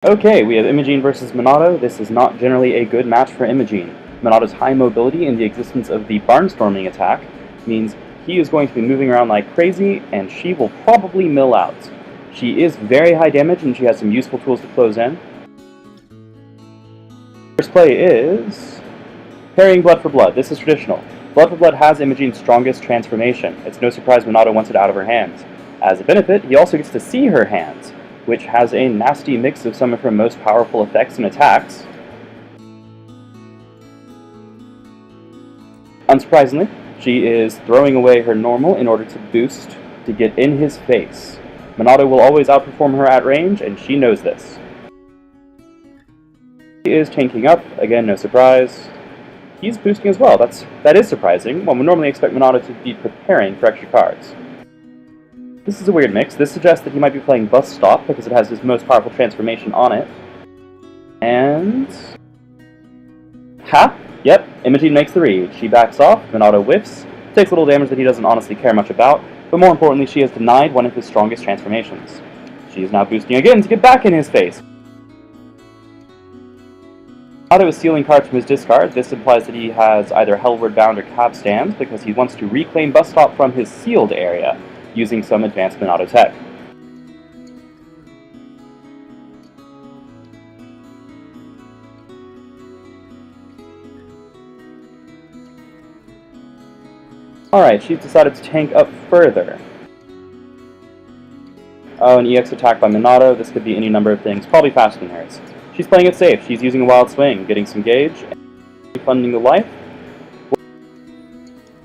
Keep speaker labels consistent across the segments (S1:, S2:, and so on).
S1: Okay, we have Emogine versus Minato. This is not generally a good match for Emogine. Minato's high mobility and the existence of the barnstorming attack means he is going to be moving around like crazy, and she will probably mill out. She is very high damage, and she has some useful tools to close in. First play is parrying Blood for Blood. This is traditional. Blood for Blood has Emogine's strongest transformation. It's no surprise Minato wants it out of her hands. As a benefit, he also gets to see her hands, which has a nasty mix of some of her most powerful effects and attacks. Unsurprisingly, she is throwing away her normal in order to boost to get in his face. Minato will always outperform her at range, and she knows this. He is tanking up, again no surprise. He's boosting as well, that is surprising. One would normally expect Minato to be preparing for extra cards. This is a weird mix. This suggests that he might be playing Bus Stop because it has his most powerful transformation on it. And... ha! Yep, Emogine makes the read. She backs off, Minato whiffs, takes a little damage that he doesn't honestly care much about, but more importantly, she has denied one of his strongest transformations. She is now boosting again to get back in his face. Minato is stealing cards from his discard. This implies that he has either Hellward Bound or Cab Stand because he wants to reclaim Bus Stop from his sealed area, using some advanced Minato tech. Alright, she's decided to tank up further. Oh, an EX attack by Minato. This could be any number of things, probably faster than hers. She's playing it safe. She's using a wild swing, getting some gauge, and funding the life.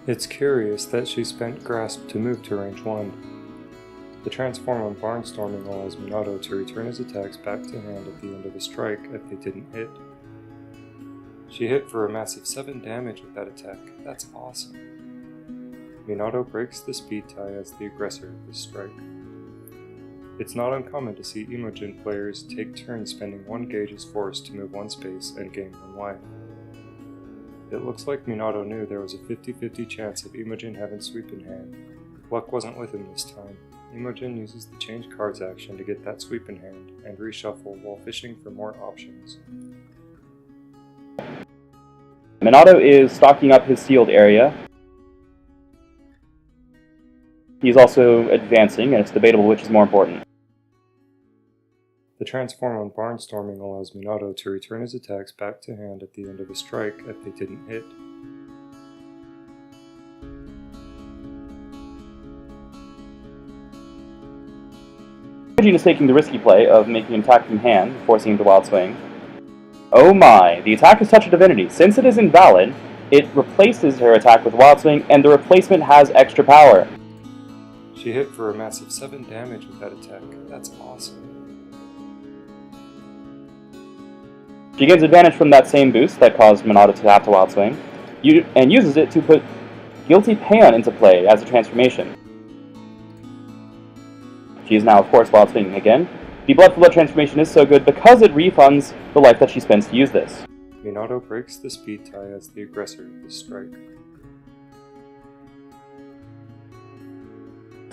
S2: It's curious that she spent Grasp to move to range 1. The transform on Barnstorming allows Minato to return his attacks back to hand at the end of a strike if they didn't hit. She hit for a massive 7 damage with that attack. That's awesome. Minato breaks the speed tie as the aggressor of this strike. It's not uncommon to see Emogine players take turns spending 1 gauge's force to move 1 space and gain 1 life. It looks like Minato knew there was a 50-50 chance of Emogine having sweep in hand. Luck wasn't with him this time. Emogine uses the change cards action to get that sweep in hand and reshuffle while fishing for more options.
S1: Minato is stocking up his sealed area. He's also advancing, and it's debatable which is more important.
S2: The transform on Barnstorming allows Minato to return his attacks back to hand at the end of a strike if they didn't hit.
S1: Emogine is taking the risky play of making an attack from hand, forcing him to wild swing. Oh my, the attack is Touch of Divinity. Since it is invalid, it replaces her attack with wild swing, and the replacement has extra power.
S2: She hit for a massive 7 damage with that attack. That's awesome.
S1: She gains advantage from that same boost that caused Minato to have to wild swing, and uses it to put Guilty Paeon into play as a transformation. She is now, of course, wild swinging again. The Blood for Blood transformation is so good because it refunds the life that she spends to use this.
S2: Minato breaks the speed tie as the aggressor of this strike.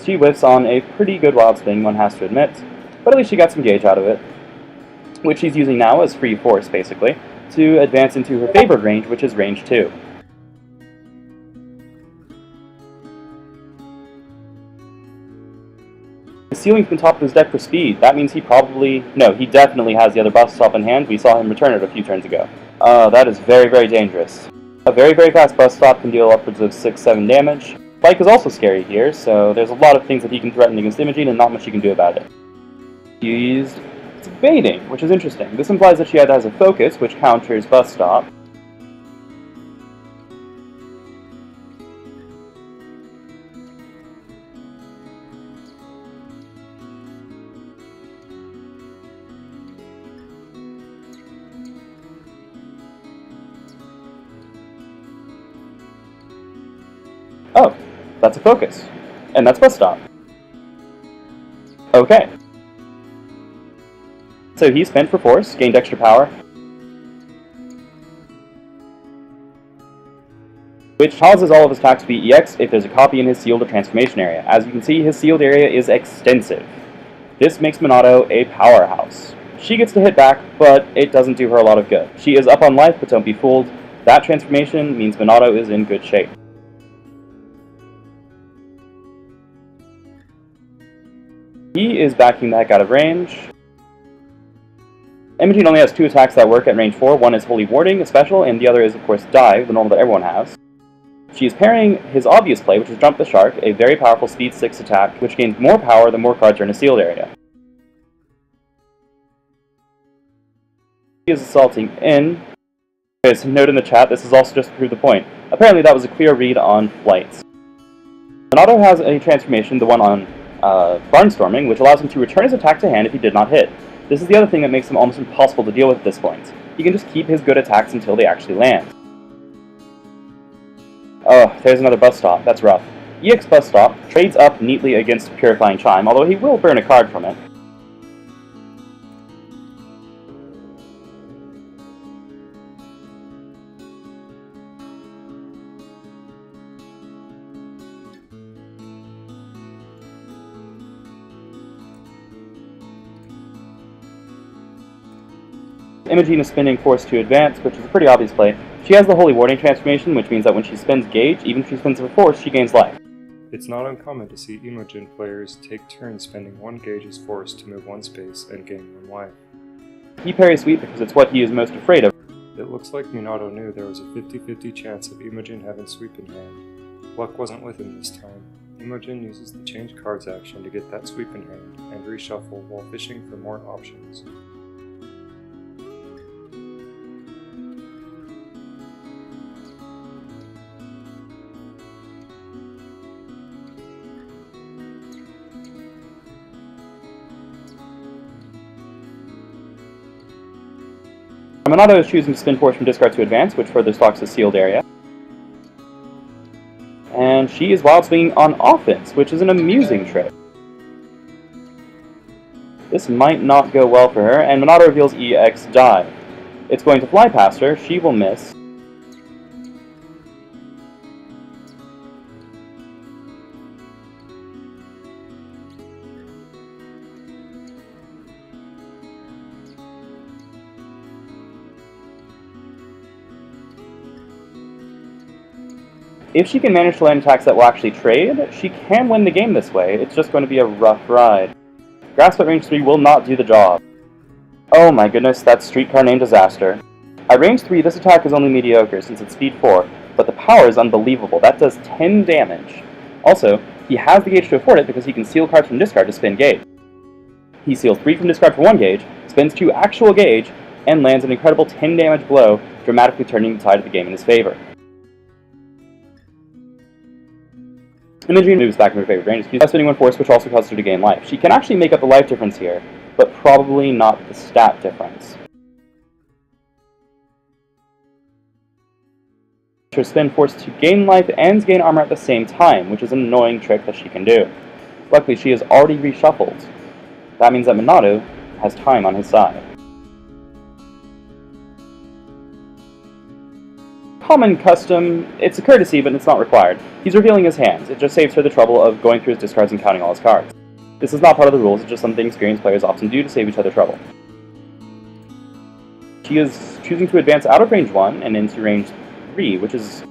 S1: She whiffs on a pretty good wild swing, one has to admit, but at least she got some gauge out of it, which she's using now as free force, basically, to advance into her favored range, which is range 2. The ceiling's been top of his deck for speed. That means he definitely has the other Bus Stop in hand. We saw him return it a few turns ago. That is very, very dangerous. A very, very fast Bus Stop can deal upwards of 6-7 damage. Spike is also scary here, so there's a lot of things that he can threaten against Emogine and not much he can do about it. She's baiting, which is interesting. This implies that she either has a focus, which counters Bus Stop, oh, that's a focus. And that's Bus Stop. Okay. So he spent for force, gained extra power, which causes all of his attacks to be EX if there's a copy in his sealed or transformation area. As you can see, his sealed area is extensive. This makes Minato a powerhouse. She gets to hit back, but it doesn't do her a lot of good. She is up on life, but don't be fooled. That transformation means Minato is in good shape. He is backing the heck out of range. Emogine only has 2 attacks that work at range 4. One is Holy Warding, a special, and the other is, of course, Dive, the normal that everyone has. She is parrying his obvious play, which is Jump the Shark, a very powerful speed 6 attack, which gains more power the more cards are in a sealed area. He is assaulting in. As note in the chat, this is also just to prove the point. Apparently that was a clear read on flights. Minato has a transformation, the one on Barnstorming, which allows him to return his attack to hand if he did not hit. This is the other thing that makes him almost impossible to deal with at this point. He can just keep his good attacks until they actually land. Oh, there's another Bus Stop. That's rough. EX Bus Stop trades up neatly against Purifying Chime, although he will burn a card from it. Emogine is spinning Force to advance, which is a pretty obvious play. She has the Holy Warding transformation, which means that when she spins Gauge, even if she spins her Force, she gains life.
S2: It's not uncommon to see Emogine players take turns spending 1 Gauge's Force to move 1 space and gain 1 life.
S1: He parries Sweep because it's what he is most afraid of.
S2: It looks like Minato knew there was a 50-50 chance of Emogine having Sweep in hand. Luck wasn't with him this time. Emogine uses the Change Cards action to get that Sweep in hand, and reshuffle while fishing for more options.
S1: Minato is choosing to spin Force from discard to advance, which further stocks the sealed area. And she is Wild Swinging on offense, which is an amusing trick. This might not go well for her, and Minato reveals EX Dive. It's going to fly past her, she will miss. If she can manage to land attacks that will actually trade, she can win the game this way. It's just going to be a rough ride. Grasp at range 3 will not do the job. Oh my goodness, that streetcar named Disaster. At range 3, this attack is only mediocre since it's speed 4, but the power is unbelievable. That does 10 damage. Also, he has the gauge to afford it because he can seal cards from discard to spin Gauge. He seals 3 from discard for 1 Gauge, spins 2 actual Gauge, and lands an incredible 10 damage blow, dramatically turning the tide of the game in his favor. Emogine moves back in her favorite range, by spinning 1 Force, which also causes her to gain life. She can actually make up the life difference here, but probably not the stat difference. Her spin Force to gain life and gain armor at the same time, which is an annoying trick that she can do. Luckily, she has already reshuffled. That means that Minato has time on his side. Common custom, it's a courtesy, but it's not required. He's revealing his hands. It just saves her the trouble of going through his discards and counting all his cards. This is not part of the rules, it's just something experienced players often do to save each other trouble. She is choosing to advance out of range 1 and into range 3, which is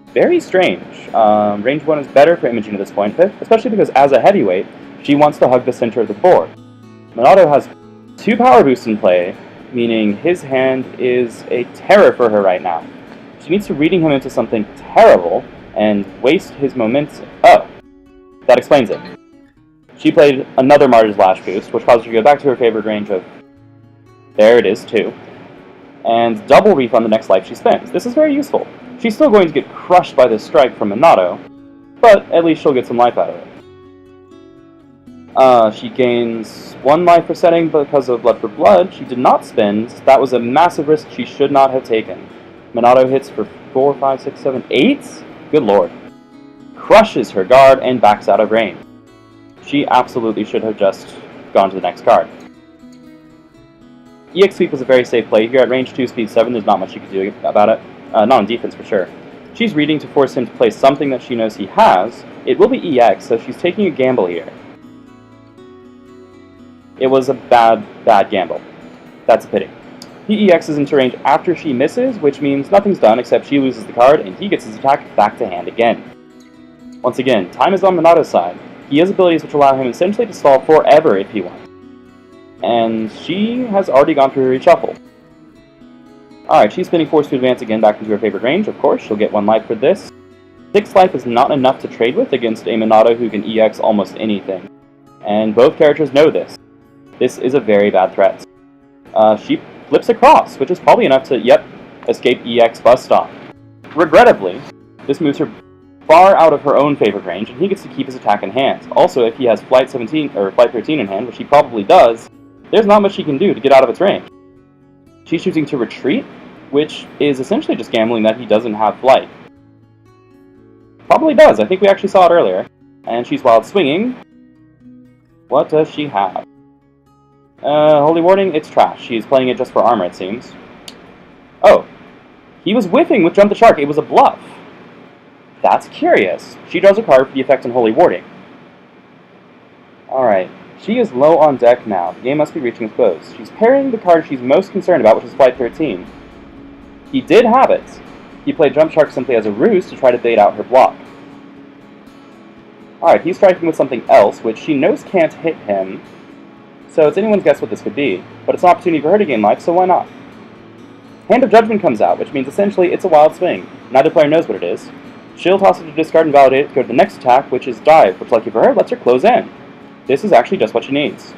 S1: very strange. Range 1 is better for Emogine at this point, especially because as a heavyweight, she wants to hug the center of the board. Minato has 2 power boosts in play, meaning his hand is a terror for her right now. She needs to reading him into something terrible and waste his momentum. Oh, that explains it. She played another Martyr's Lash boost, which caused her to go back to her favorite range of, there it is, 2, and double refund the next life she spends. This is very useful. She's still going to get crushed by this strike from Minato, but at least she'll get some life out of it. She gains 1 life for setting because of Blood for Blood. She did not spend. That was a massive risk she should not have taken. Minato hits for 4, 5, 6, 7, 8? Good lord. Crushes her guard and backs out of range. She absolutely should have just gone to the next card. EX Sweep was a very safe play here. At range 2, speed 7, there's not much you can do about it. Not on defense for sure. She's reading to force him to play something that she knows he has. It will be EX, so she's taking a gamble here. It was a bad gamble. That's a pity. He EXs into range after she misses, which means nothing's done except she loses the card and he gets his attack back to hand again. Once again, time is on Minato's side. He has abilities which allow him essentially to stall forever if he wants. And she has already gone through her reshuffle. Alright, she's spinning forced to advance again back into her favorite range, of course. She'll get 1 life for this. 6 life is not enough to trade with against a Minato who can EX almost anything. And both characters know this. This is a very bad threat. She flips across, which is probably enough to, escape EX bus stop. Regrettably, this moves her far out of her own favorite range, and he gets to keep his attack in hand. Also, if he has Flight 17 or Flight 13 in hand, which he probably does, there's not much she can do to get out of its range. She's choosing to retreat, which is essentially just gambling that he doesn't have flight. Probably does, I think we actually saw it earlier. And she's wild swinging. What does she have? Holy Warding, it's trash. She's playing it just for armor, it seems. Oh, he was whiffing with Jump the Shark. It was a bluff. That's curious. She draws a card for the effect on Holy Warding. Alright, she is low on deck now. The game must be reaching its close. She's parrying the card she's most concerned about, which is Flight 13. He did have it. He played Jump Shark simply as a ruse to try to bait out her block. Alright, he's striking with something else, which she knows can't hit him. So it's anyone's guess what this could be, but it's an opportunity for her to gain life, so why not? Hand of Judgment comes out, which means essentially it's a wild swing. Neither player knows what it is. She'll toss it to discard and validate it to go to the next attack, which is Dive, which, lucky for her, lets her close in. This is actually just what she needs.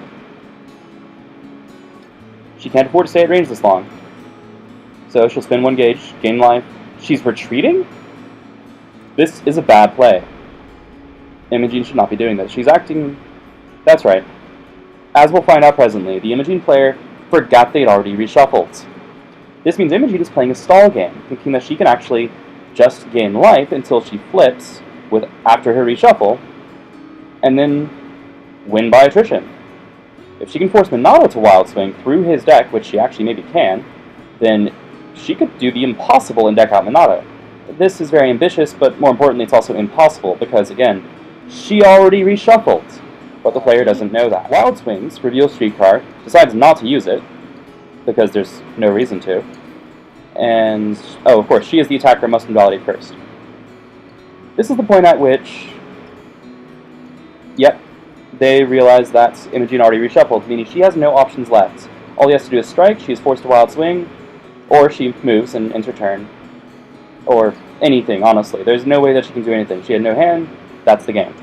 S1: She can't afford to stay at range this long. So she'll spend 1 gauge, gain life. She's retreating? This is a bad play. Emogine should not be doing this. She's acting... That's right. As we'll find out presently, the Emogine player forgot they'd already reshuffled. This means Emogine is playing a stall game, thinking that she can actually just gain life until she flips after her reshuffle, and then win by attrition. If she can force Minato to wild swing through his deck, which she actually maybe can, then she could do the impossible and deck out Minato. This is very ambitious, but more importantly, it's also impossible, because again, she already reshuffled. But the player doesn't know that. Wild swings, reveals Streetcar, decides not to use it, because there's no reason to. And, oh, of course, she is the attacker and must invalidate first. This is the point at which, they realize that Emogine already reshuffled, meaning she has no options left. All he has to do is strike, she is forced to wild swing, or she moves and ends her turn. Or anything, honestly. There's no way that she can do anything. She had no hand, that's the game.